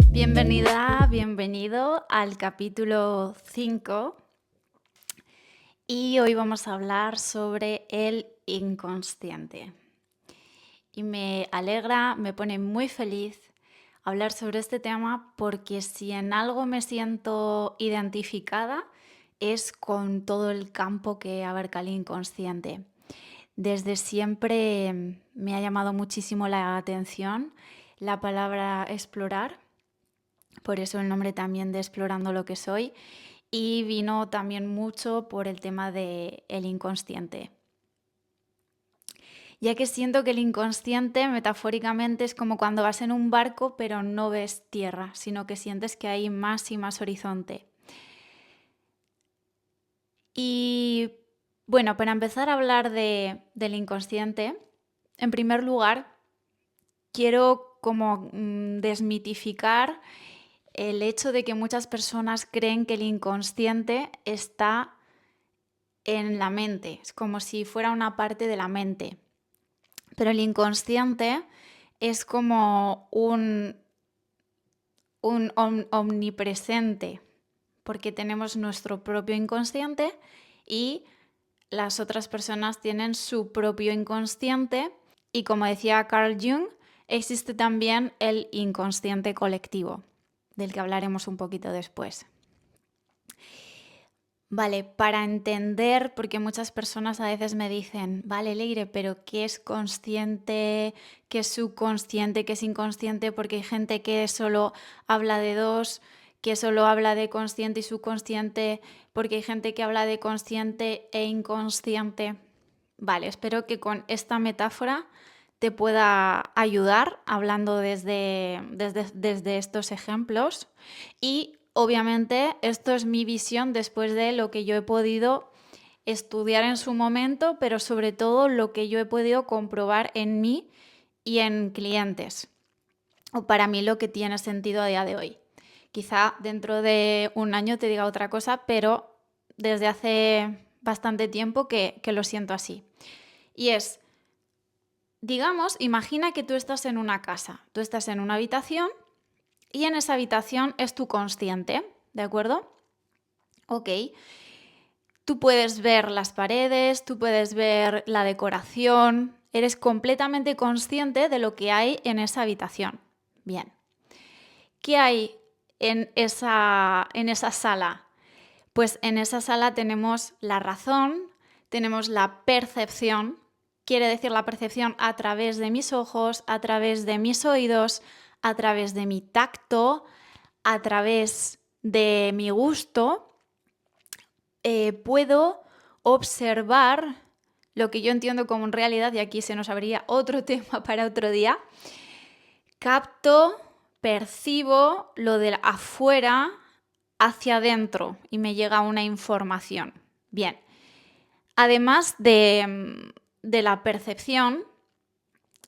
Bienvenida, bienvenido al capítulo 5 y hoy vamos a hablar sobre el inconsciente. Y me alegra, me pone muy feliz hablar sobre este tema porque si en algo me siento identificada es con todo el campo que abarca el inconsciente. Desde siempre me ha llamado muchísimo la atención la palabra explorar, por eso el nombre también de Explorando lo que soy, y vino también mucho por el tema del inconsciente. Ya que siento que el inconsciente, metafóricamente, es como cuando vas en un barco pero no ves tierra, sino que sientes que hay más y más horizonte. Y bueno, para empezar a hablar del inconsciente, en primer lugar, quiero como desmitificar el hecho de que muchas personas creen que el inconsciente está en la mente, es como si fuera una parte de la mente. Pero el inconsciente es como un omnipresente, porque tenemos nuestro propio inconsciente y las otras personas tienen su propio inconsciente y, como decía Carl Jung, existe también el inconsciente colectivo, del que hablaremos un poquito después. Vale, para entender, porque muchas personas a veces me dicen, vale, Leire, pero ¿qué es consciente, qué es subconsciente, qué es inconsciente? Porque hay gente que solo habla de dos, que solo habla de consciente y subconsciente, porque hay gente que habla de consciente e inconsciente. Vale, espero que con esta metáfora te pueda ayudar hablando desde estos ejemplos y obviamente esto es mi visión después de lo que yo he podido estudiar en su momento, pero sobre todo lo que yo he podido comprobar en mí y en clientes. O para mí lo que tiene sentido a día de hoy. Quizá dentro de un año te diga otra cosa, pero desde hace bastante tiempo que lo siento así. Y es, digamos, imagina que tú estás en una casa, tú estás en una habitación y en esa habitación es tu consciente, ¿de acuerdo? Ok. Tú puedes ver las paredes, tú puedes ver la decoración, eres completamente consciente de lo que hay en esa habitación. Bien. ¿Qué hay en esa sala? Pues en esa sala tenemos la razón, tenemos la percepción, quiere decir la percepción a través de mis ojos, a través de mis oídos, a través de mi tacto, a través de mi gusto. Puedo observar lo que yo entiendo como en realidad, y aquí se nos abriría otro tema para otro día, capto, percibo lo de afuera hacia adentro y me llega una información. Bien, además de la percepción,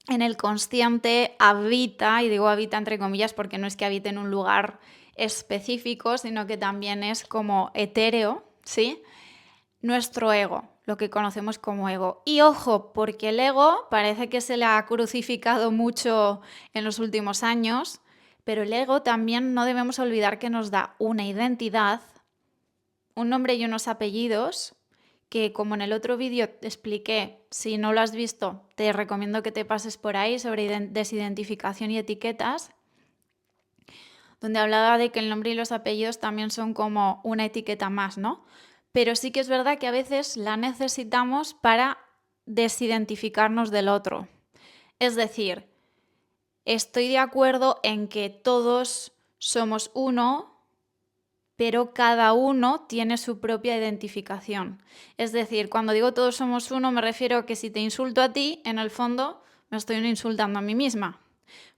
en el consciente habita, y digo habita entre comillas porque no es que habite en un lugar específico, sino que también es como etéreo, ¿sí? Nuestro ego, lo que conocemos como ego. Y ojo, porque el ego parece que se le ha crucificado mucho en los últimos años, pero el ego también no debemos olvidar que nos da una identidad, un nombre y unos apellidos, que como en el otro vídeo te expliqué, si no lo has visto, te recomiendo que te pases por ahí sobre desidentificación y etiquetas, donde hablaba de que el nombre y los apellidos también son como una etiqueta más, ¿no? Pero sí que es verdad que a veces la necesitamos para desidentificarnos del otro. Es decir, estoy de acuerdo en que todos somos uno, pero cada uno tiene su propia identificación. Es decir, cuando digo todos somos uno, me refiero a que si te insulto a ti, en el fondo me estoy insultando a mí misma,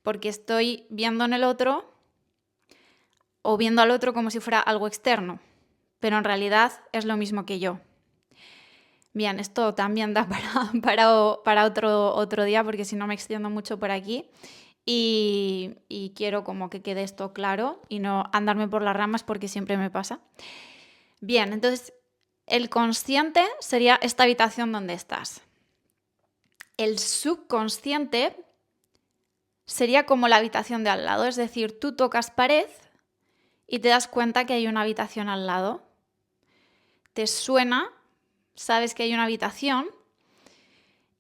porque estoy viendo en el otro o viendo al otro como si fuera algo externo, pero en realidad es lo mismo que yo. Bien, esto también da para otro día, porque si no me extiendo mucho por aquí. Y quiero como que quede esto claro y no andarme por las ramas porque siempre me pasa. Bien, entonces el consciente sería esta habitación donde estás. El subconsciente sería como la habitación de al lado, es decir, tú tocas pared y te das cuenta que hay una habitación al lado. Te suena, sabes que hay una habitación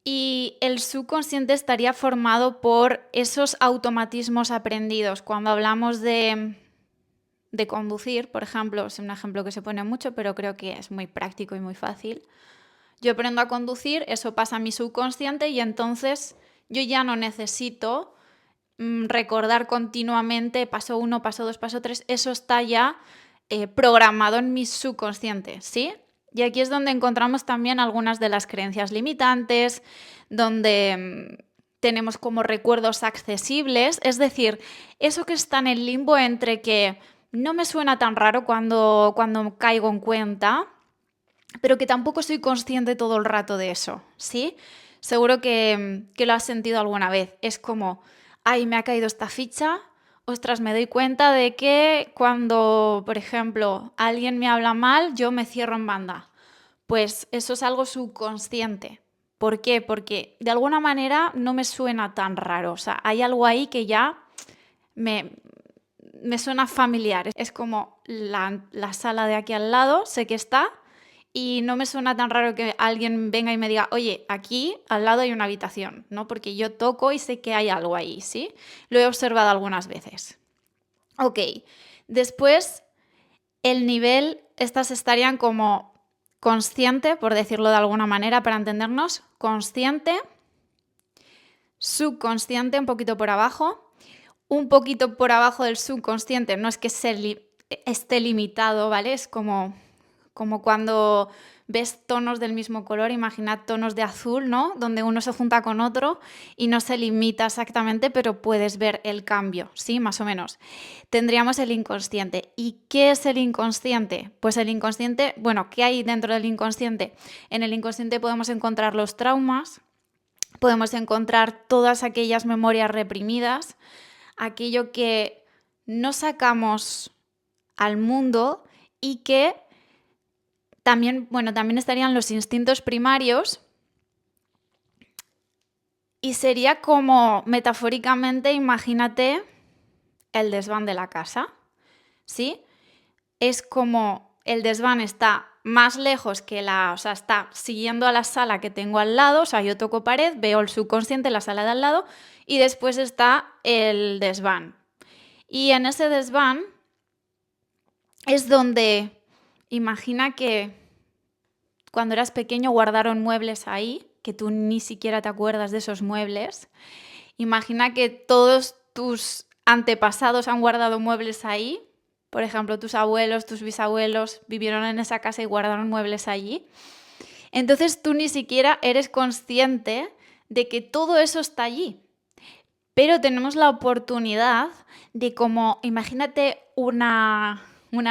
y el subconsciente estaría formado por esos automatismos aprendidos. Cuando hablamos de conducir, por ejemplo, es un ejemplo que se pone mucho, pero creo que es muy práctico y muy fácil. Yo aprendo a conducir, eso pasa a mi subconsciente y entonces yo ya no necesito recordar continuamente paso 1, paso 2, paso 3, eso está ya programado en mi subconsciente, ¿sí? Y aquí es donde encontramos también algunas de las creencias limitantes, donde tenemos como recuerdos accesibles, es decir, eso que está en el limbo entre que no me suena tan raro cuando caigo en cuenta, pero que tampoco soy consciente todo el rato de eso, ¿sí? Seguro que lo has sentido alguna vez. Es como, ay, me ha caído esta ficha, ostras, me doy cuenta de que cuando, por ejemplo, alguien me habla mal, yo me cierro en banda. Pues eso es algo subconsciente. ¿Por qué? Porque de alguna manera no me suena tan raro. O sea, hay algo ahí que ya me suena familiar. Es como la sala de aquí al lado, sé que está, y no me suena tan raro que alguien venga y me diga, oye, aquí al lado hay una habitación, ¿no? Porque yo toco y sé que hay algo ahí, ¿sí? Lo he observado algunas veces. Ok, después el nivel, estas estarían como consciente, por decirlo de alguna manera, para entendernos, consciente, subconsciente, un poquito por abajo. Un poquito por abajo del subconsciente, no es que esté limitado, ¿vale? Es como cuando ves tonos del mismo color, imaginad tonos de azul, ¿no? Donde uno se junta con otro y no se limita exactamente, pero puedes ver el cambio, ¿sí? Más o menos. Tendríamos el inconsciente. ¿Y qué es el inconsciente? Pues el inconsciente, bueno, ¿qué hay dentro del inconsciente? En el inconsciente podemos encontrar los traumas, podemos encontrar todas aquellas memorias reprimidas, aquello que no sacamos al mundo y que también, bueno, también estarían los instintos primarios y sería como, metafóricamente, imagínate el desván de la casa, ¿sí? Es como el desván está más lejos que o sea, está siguiendo a la sala que tengo al lado, o sea, yo toco pared, veo el subconsciente, la sala de al lado, y después está el desván. Y en ese desván es donde, imagina que cuando eras pequeño guardaron muebles ahí, que tú ni siquiera te acuerdas de esos muebles. Imagina que todos tus antepasados han guardado muebles ahí. Por ejemplo, tus abuelos, tus bisabuelos vivieron en esa casa y guardaron muebles allí. Entonces tú ni siquiera eres consciente de que todo eso está allí. Pero tenemos la oportunidad de como, imagínate una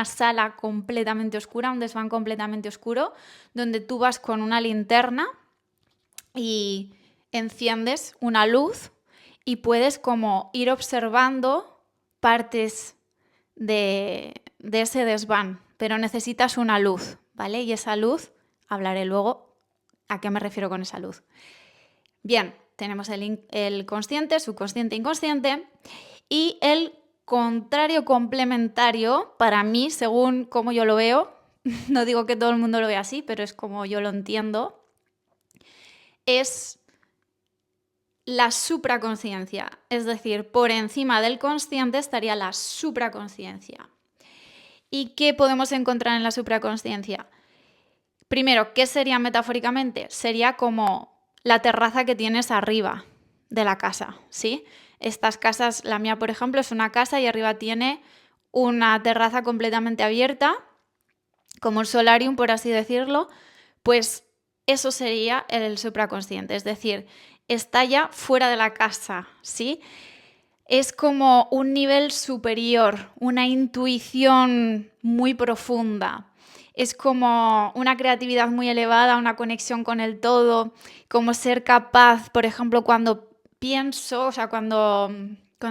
sala completamente oscura, un desván completamente oscuro, donde tú vas con una linterna y enciendes una luz y puedes como ir observando partes de ese desván, pero necesitas una luz, ¿vale? Y esa luz, hablaré luego a qué me refiero con esa luz. Bien, tenemos el consciente, subconsciente, inconsciente y el contrario complementario, para mí, según cómo yo lo veo, no digo que todo el mundo lo vea así, pero es como yo lo entiendo, es la supraconsciencia. Es decir, por encima del consciente estaría la supraconsciencia. ¿Y qué podemos encontrar en la supraconsciencia? Primero, ¿qué sería metafóricamente? Sería como la terraza que tienes arriba de la casa, ¿sí? Estas casas, la mía por ejemplo, es una casa y arriba tiene una terraza completamente abierta, como el solarium, por así decirlo, pues eso sería el supraconsciente, es decir, está ya fuera de la casa, ¿sí? Es como un nivel superior, una intuición muy profunda. Es como una creatividad muy elevada, una conexión con el todo, como ser capaz, por ejemplo, cuando pienso, o sea, cuando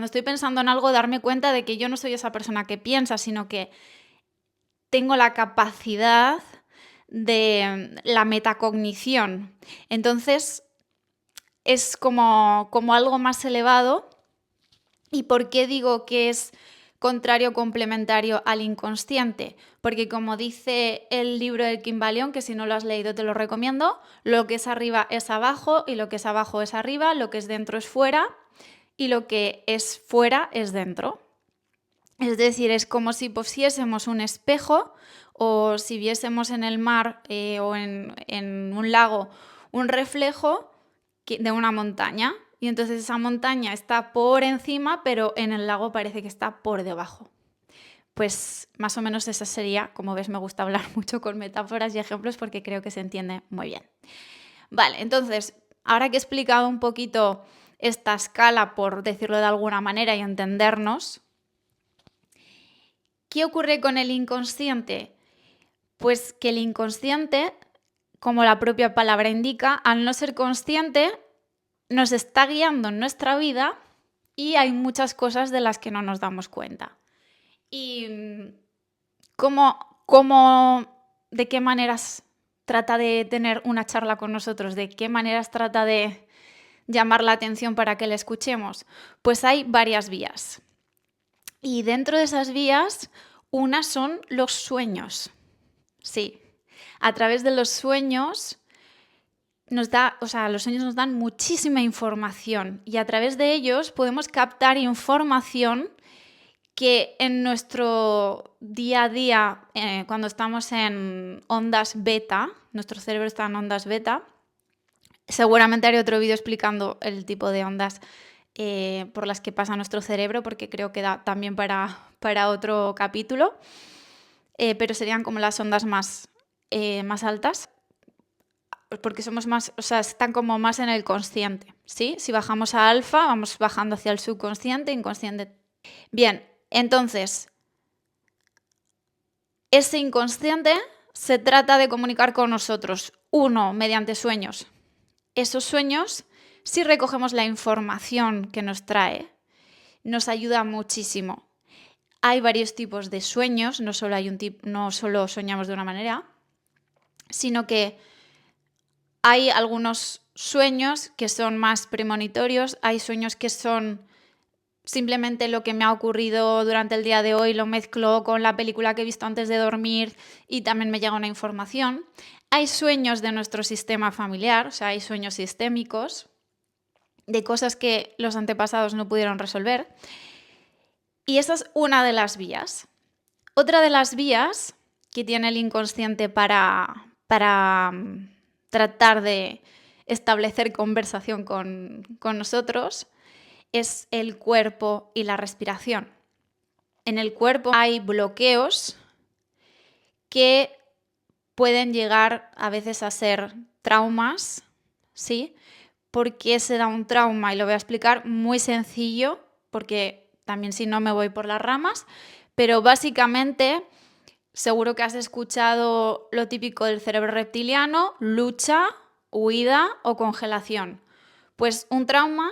estoy pensando en algo, darme cuenta de que yo no soy esa persona que piensa, sino que tengo la capacidad de la metacognición. Entonces, es como algo más elevado ¿Y por qué digo que es contrario o complementario al inconsciente? Porque como dice el libro del Kybalion, que si no lo has leído te lo recomiendo, lo que es arriba es abajo y lo que es abajo es arriba, lo que es dentro es fuera y lo que es fuera es dentro. Es decir, es como si pusiésemos un espejo o si viésemos en el mar o en un lago un reflejo de una montaña. Y entonces esa montaña está por encima, pero en el lago parece que está por debajo. Pues más o menos esa sería, como ves, me gusta hablar mucho con metáforas y ejemplos porque creo que se entiende muy bien. Vale, entonces, ahora que he explicado un poquito esta escala, por decirlo de alguna manera, y entendernos, ¿qué ocurre con el inconsciente? Pues que el inconsciente, como la propia palabra indica, al no ser consciente, nos está guiando en nuestra vida y hay muchas cosas de las que no nos damos cuenta. ¿Y de qué maneras trata de tener una charla con nosotros? ¿De qué maneras trata de llamar la atención para que le escuchemos? Pues hay varias vías. Y dentro de esas vías, unas son los sueños. Sí, a través de los sueños los sueños nos dan muchísima información y a través de ellos podemos captar información que en nuestro día a día, cuando estamos en ondas beta, nuestro cerebro está en ondas beta, seguramente haré otro vídeo explicando el tipo de ondas por las que pasa nuestro cerebro, porque creo que da también para otro capítulo, pero serían como las ondas más altas, porque somos más, están como más en el consciente, ¿sí? Si bajamos a alfa, vamos bajando hacia el subconsciente, inconsciente. Bien, entonces, ese inconsciente se trata de comunicar con nosotros, uno, mediante sueños. Esos sueños, si recogemos la información que nos trae, nos ayuda muchísimo. Hay varios tipos de sueños, no solo soñamos de una manera, sino que hay algunos sueños que son más premonitorios, hay sueños que son simplemente lo que me ha ocurrido durante el día de hoy, lo mezclo con la película que he visto antes de dormir y también me llega una información. Hay sueños de nuestro sistema familiar, o sea, hay sueños sistémicos de cosas que los antepasados no pudieron resolver. Y esa es una de las vías. Otra de las vías que tiene el inconsciente para tratar de establecer conversación con nosotros es el cuerpo y la respiración. En el cuerpo hay bloqueos que pueden llegar a veces a ser traumas, ¿sí? ¿Por qué se da un trauma? Y lo voy a explicar muy sencillo, porque también si no me voy por las ramas, pero básicamente seguro que has escuchado lo típico del cerebro reptiliano: lucha, huida o congelación. Pues un trauma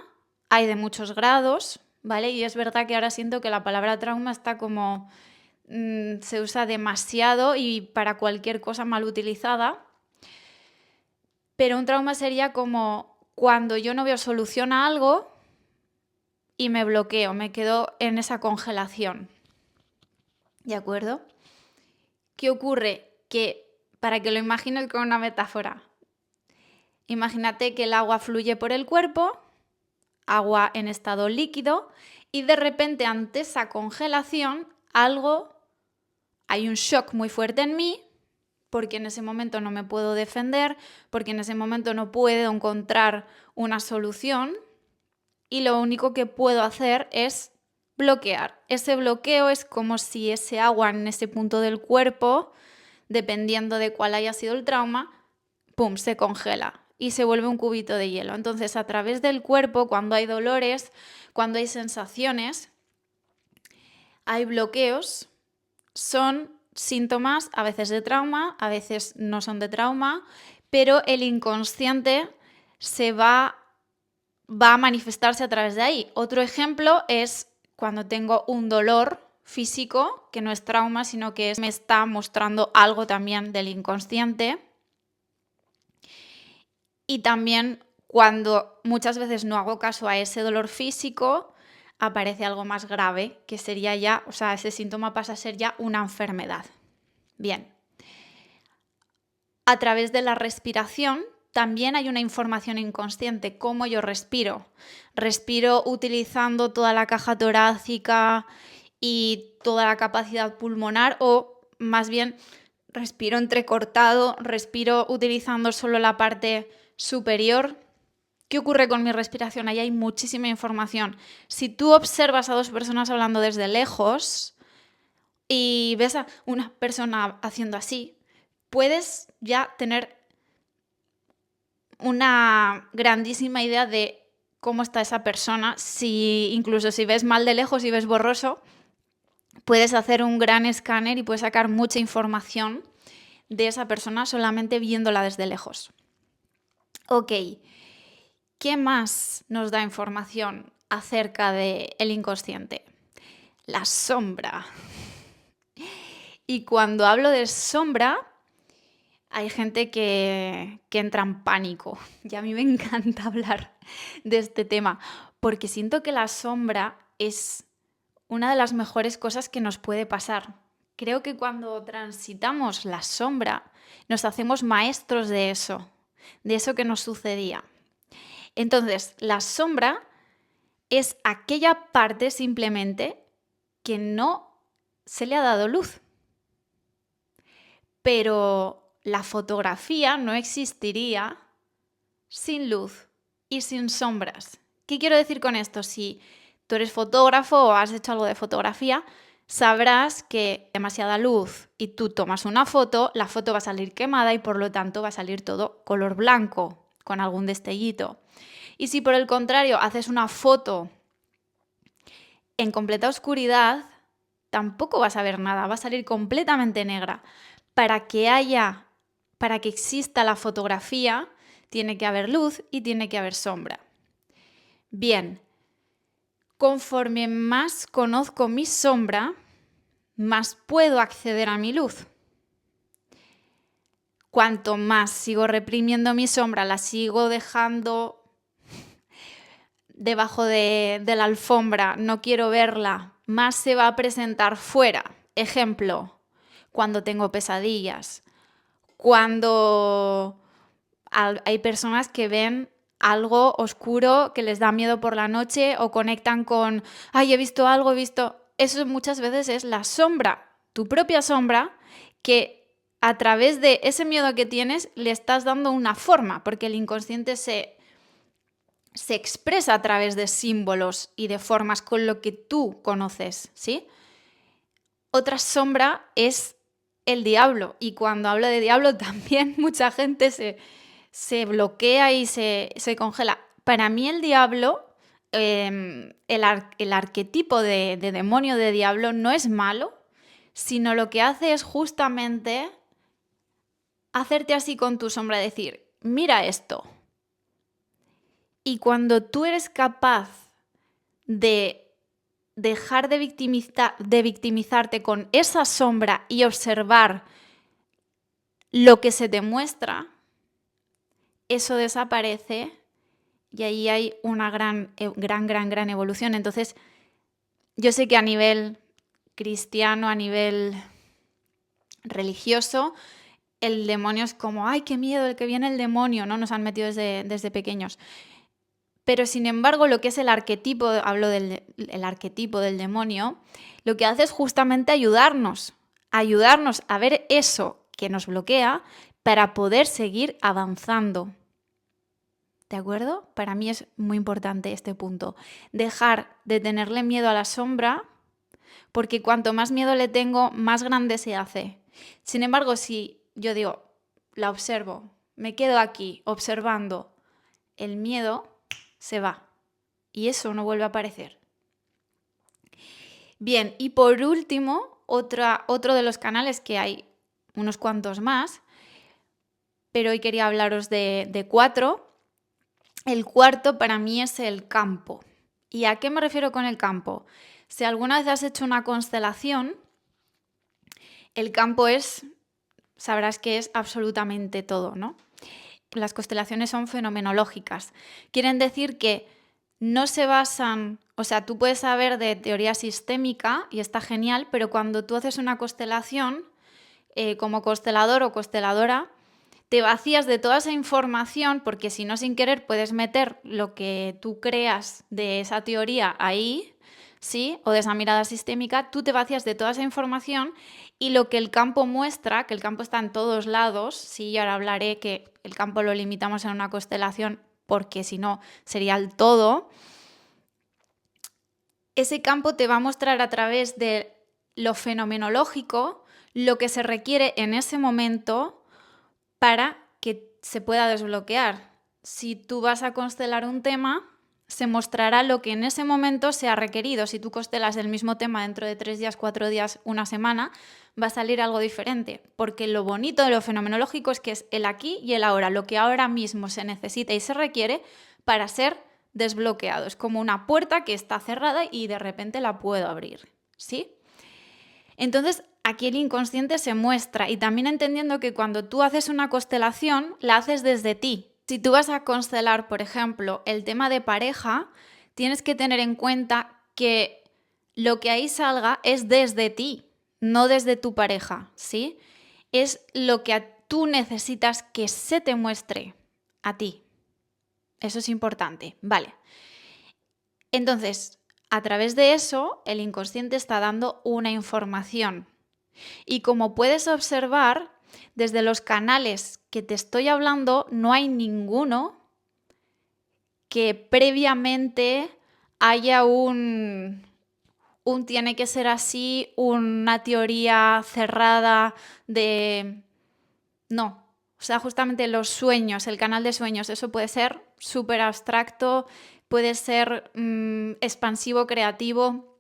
hay de muchos grados, ¿vale? Y es verdad que ahora siento que la palabra trauma está como se usa demasiado y para cualquier cosa mal utilizada. Pero un trauma sería como cuando yo no veo solución a algo y me bloqueo, me quedo en esa congelación. ¿De acuerdo? ¿Qué ocurre? Que, para que lo imagines con una metáfora, imagínate que el agua fluye por el cuerpo, agua en estado líquido, y de repente ante esa congelación hay un shock muy fuerte en mí, porque en ese momento no me puedo defender, porque en ese momento no puedo encontrar una solución y lo único que puedo hacer es bloquear. Ese bloqueo es como si ese agua en ese punto del cuerpo, dependiendo de cuál haya sido el trauma, ¡pum!, se congela y se vuelve un cubito de hielo. Entonces, a través del cuerpo, cuando hay dolores, cuando hay sensaciones, hay bloqueos, son síntomas a veces de trauma, a veces no son de trauma, pero el inconsciente va a manifestarse a través de ahí. Otro ejemplo es cuando tengo un dolor físico, que no es trauma, sino que me está mostrando algo también del inconsciente. Y también cuando muchas veces no hago caso a ese dolor físico, aparece algo más grave, que sería ya, o sea, ese síntoma pasa a ser ya una enfermedad. Bien. A través de la respiración también hay una información inconsciente, cómo yo respiro. Respiro utilizando toda la caja torácica y toda la capacidad pulmonar, o más bien respiro entrecortado, respiro utilizando solo la parte superior. ¿Qué ocurre con mi respiración? Ahí hay muchísima información. Si tú observas a dos personas hablando desde lejos y ves a una persona haciendo así, puedes ya tener una grandísima idea de cómo está esa persona. Incluso si ves mal de lejos y ves borroso, puedes hacer un gran escáner y puedes sacar mucha información de esa persona solamente viéndola desde lejos. Ok, ¿qué más nos da información acerca del inconsciente? La sombra. Y cuando hablo de sombra, hay gente que entra en pánico. Y a mí me encanta hablar de este tema, porque siento que la sombra es una de las mejores cosas que nos puede pasar. Creo que cuando transitamos la sombra, nos hacemos maestros de eso que nos sucedía. Entonces, la sombra es aquella parte simplemente que no se le ha dado luz. Pero la fotografía no existiría sin luz y sin sombras. ¿Qué quiero decir con esto? Si tú eres fotógrafo o has hecho algo de fotografía, sabrás que demasiada luz y tú tomas una foto, la foto va a salir quemada y por lo tanto va a salir todo color blanco, con algún destellito. Y si por el contrario haces una foto en completa oscuridad, tampoco vas a ver nada, va a salir completamente negra. Para que exista la fotografía, tiene que haber luz y tiene que haber sombra. Bien, conforme más conozco mi sombra, más puedo acceder a mi luz. Cuanto más sigo reprimiendo mi sombra, la sigo dejando debajo de la alfombra, no quiero verla, más se va a presentar fuera. Ejemplo, cuando tengo pesadillas, cuando hay personas que ven algo oscuro que les da miedo por la noche o conectan con, ay, he visto algo, he visto... Eso muchas veces es la sombra, tu propia sombra, que a través de ese miedo que tienes le estás dando una forma, porque el inconsciente se expresa a través de símbolos y de formas con lo que tú conoces, ¿sí? Otra sombra es el diablo, y cuando hablo de diablo también mucha gente se bloquea y se congela. Para mí el diablo, el arquetipo de demonio de diablo no es malo, sino lo que hace es justamente hacerte así con tu sombra, decir, mira esto. Y cuando tú eres capaz de dejar de victimizarte con esa sombra y observar lo que se te muestra, eso desaparece y ahí hay una gran evolución. Entonces, yo sé que a nivel cristiano, a nivel religioso, el demonio es como, ¡ay, qué miedo, el que viene el demonio! ¿No? Nos han metido desde pequeños. Pero sin embargo, lo que es el arquetipo, hablo del arquetipo del demonio, lo que hace es justamente ayudarnos a ver eso que nos bloquea para poder seguir avanzando. ¿De acuerdo? Para mí es muy importante este punto. Dejar de tenerle miedo a la sombra, porque cuanto más miedo le tengo, más grande se hace. Sin embargo, si yo digo, la observo, me quedo aquí observando, el miedo se va y eso no vuelve a aparecer. Bien, y por último, otro de los canales, que hay unos cuantos más, pero hoy quería hablaros de 4. El cuarto para mí es el campo. ¿Y a qué me refiero con el campo? Si alguna vez has hecho una constelación, el campo sabrás que es absolutamente todo, ¿no? Las constelaciones son fenomenológicas. Quieren decir que no se basan, o sea, tú puedes saber de teoría sistémica y está genial, pero cuando tú haces una constelación, como constelador o consteladora, te vacías de toda esa información porque si no, sin querer puedes meter lo que tú creas de esa teoría ahí, ¿sí? O de esa mirada sistémica, tú te vacías de toda esa información y lo que el campo muestra, que el campo está en todos lados, sí, y ahora hablaré que el campo lo limitamos en una constelación porque si no sería el todo, ese campo te va a mostrar a través de lo fenomenológico lo que se requiere en ese momento para que se pueda desbloquear. Si tú vas a constelar un tema, se mostrará lo que en ese momento se ha requerido. Si tú constelas el mismo tema dentro de 3 días, 4 días, una semana, va a salir algo diferente. Porque lo bonito de lo fenomenológico es que es el aquí y el ahora, lo que ahora mismo se necesita y se requiere para ser desbloqueado. Es como una puerta que está cerrada y de repente la puedo abrir, ¿sí? Entonces, aquí el inconsciente se muestra y también entendiendo que cuando tú haces una constelación, la haces desde ti. Si tú vas a constelar, por ejemplo, el tema de pareja, tienes que tener en cuenta que lo que ahí salga es desde ti, no desde tu pareja, ¿sí? Es lo que tú necesitas que se te muestre a ti. Eso es importante, vale. Entonces, a través de eso, el inconsciente está dando una información. Y como puedes observar, desde los canales que te estoy hablando, no hay ninguno que previamente haya un tiene que ser así, una teoría cerrada de... No, o sea, justamente los sueños, el canal de sueños, eso puede ser súper abstracto, puede ser expansivo, creativo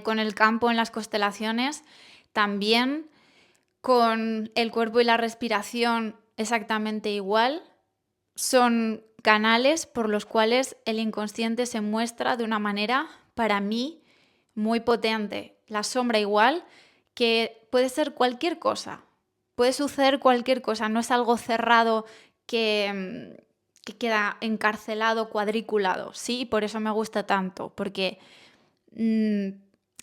con el campo, en las constelaciones, también con el cuerpo y la respiración exactamente igual. Son canales por los cuales el inconsciente se muestra de una manera, para mí, muy potente. La sombra igual, que puede ser cualquier cosa. Puede suceder cualquier cosa, no es algo cerrado que queda encarcelado, cuadriculado, ¿sí? Por eso me gusta tanto, porque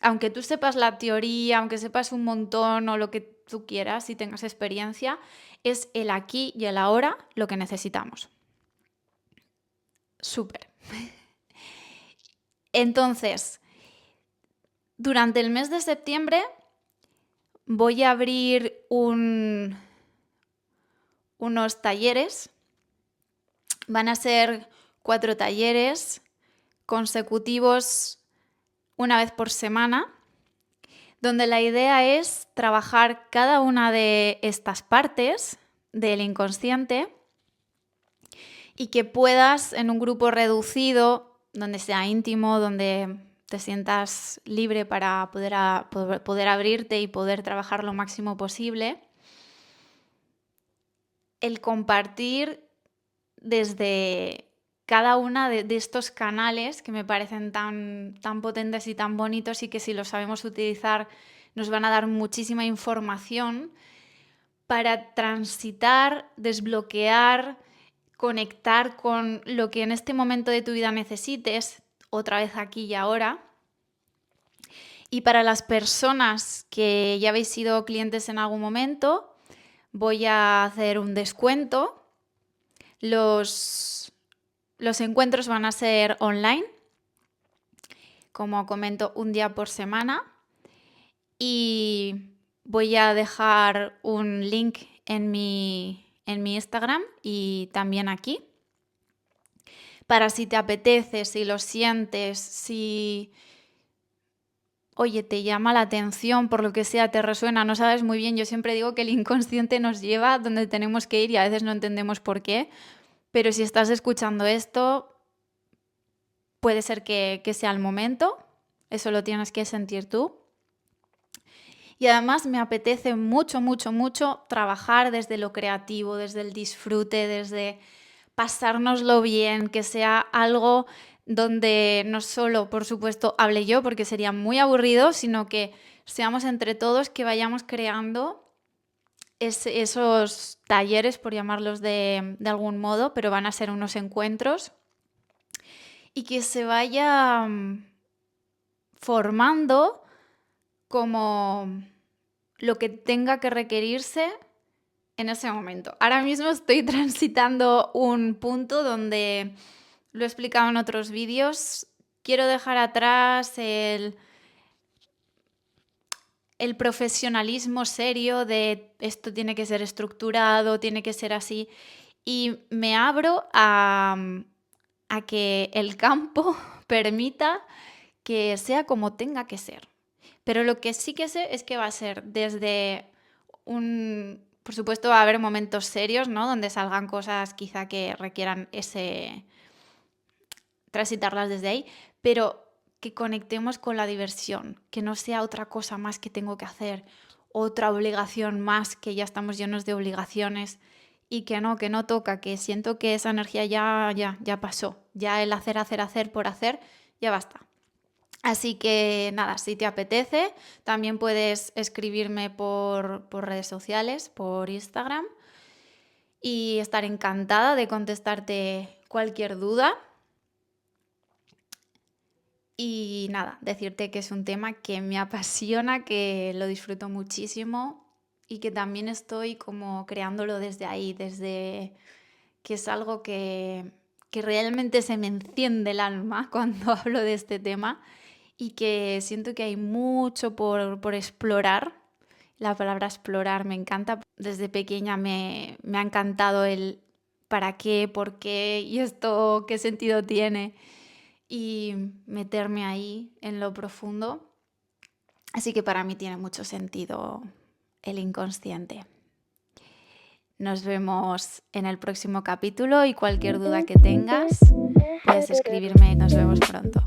aunque tú sepas la teoría, aunque sepas un montón o lo que tú quieras y tengas experiencia, es el aquí y el ahora lo que necesitamos. Súper. Entonces, durante el mes de septiembre voy a abrir unos talleres. Van a ser 4 talleres consecutivos una vez por semana, donde la idea es trabajar cada una de estas partes del inconsciente y que puedas en un grupo reducido, donde sea íntimo, donde te sientas libre para poder abrirte y poder trabajar lo máximo posible, el compartir desde cada una de estos canales que me parecen tan potentes y tan bonitos y que si los sabemos utilizar nos van a dar muchísima información para transitar, desbloquear, conectar con lo que en este momento de tu vida necesites, otra vez aquí y ahora. Y para las personas que ya habéis sido clientes en algún momento, voy a hacer un descuento. Los encuentros van a ser online, como comento, un día por semana. Y voy a dejar un link en mi Instagram y también aquí. Para si te apetece, si lo sientes, si, oye, te llama la atención, por lo que sea, te resuena, no sabes muy bien. Yo siempre digo que el inconsciente nos lleva donde tenemos que ir y a veces no entendemos por qué. Pero si estás escuchando esto, puede ser que sea el momento. Eso lo tienes que sentir tú. Y además me apetece mucho, mucho, mucho trabajar desde lo creativo, desde el disfrute, desde pasárnoslo bien, que sea algo donde no solo, por supuesto, hable yo, porque sería muy aburrido, sino que seamos entre todos, que vayamos creando esos talleres, por llamarlos de algún modo, pero van a ser unos encuentros. y que se vaya formando como lo que tenga que requerirse en ese momento. Ahora mismo estoy transitando un punto donde, lo he explicado en otros vídeos, quiero dejar atrás el profesionalismo serio de esto tiene que ser estructurado, tiene que ser así, y me abro a que el campo permita que sea como tenga que ser. Pero lo que sí que sé es que va a ser desde por supuesto va a haber momentos serios, ¿no? Donde salgan cosas quizá que requieran transitarlas desde ahí, pero que conectemos con la diversión, que no sea otra cosa más que tengo que hacer, otra obligación más, que ya estamos llenos de obligaciones, y que no toca, que siento que esa energía ya pasó, ya el hacer por hacer, ya basta. Así que nada, si te apetece, también puedes escribirme por redes sociales, por Instagram, y estar encantada de contestarte cualquier duda. Y nada, decirte que es un tema que me apasiona, que lo disfruto muchísimo y que también estoy como creándolo desde ahí, desde que es algo que realmente se me enciende el alma cuando hablo de este tema y que siento que hay mucho por explorar. La palabra explorar me encanta. Desde pequeña me ha encantado el para qué, por qué y esto qué sentido tiene y meterme ahí en lo profundo. Así que para mí tiene mucho sentido el inconsciente. Nos vemos en el próximo capítulo y cualquier duda que tengas puedes escribirme y nos vemos pronto.